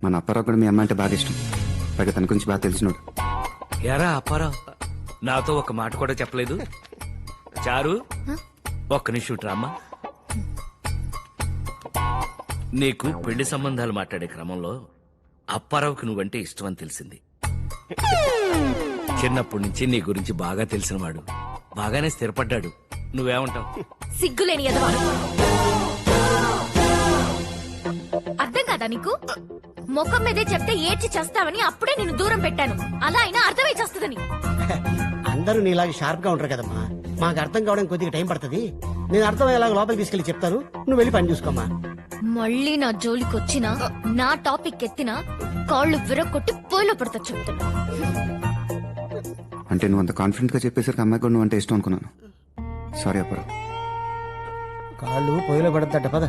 మన అప్పారావు కూడా మీ అమ్మ అంటే బాగా ఇష్టం. పైగా తన గురించి బాగా తెలిసినోడు. ఎరా అప్పారావు, నాతో ఒక మాట కూడా చెప్పలేదు. చారు, ఒక్క నిమిషం రామ్మా. నీకు పెళ్లి సంబంధాలు మాట్లాడే క్రమంలో అప్పారావుకి నువ్వంటే ఇష్టం అని తెలిసింది. చిన్నప్పటి నుంచి నీ గురించి బాగా తెలిసినవాడు, బాగానే స్థిరపడ్డాడు. నువ్వేమంటావు? సిగ్గులేని ఎదవా. అర్థం కాదా నీకు? ముఖం మీదే చెప్తే ఏడ్చి చేస్తావని అప్పుడే నిన్ను దూరం పెట్టాను. అలా అయినా అర్థమై చేస్తుందని. అందరూ నీలాగా షార్ప్ గా ఉంటారు కదమ్మా. మాకు అర్థం కావడానికి కొద్దిగా టైం పడుతుంది. నేను అర్థమయ్యేలాగా లోపలికి తీసుకెళ్లి చెప్తాను. నువ్వు వెళ్ళి పని చూసుకోమ్మా. మళ్ళీ నా జోలికి వచ్చినా, నా టాపిక్ ఎత్తినా కాళ్ళు విరగొట్టి పోయిలో పడతా చెప్తున్నా. అంటే నువ్వు అంత కాన్ఫిడెంట్ గా చెప్పేసరికి అమ్మాయి కూడా నువ్వు అంటే ఇష్టం అనుకున్నాను. సారీ అప్పారావు. కాళ్ళు పొయ్యిలో పడద్దట పద.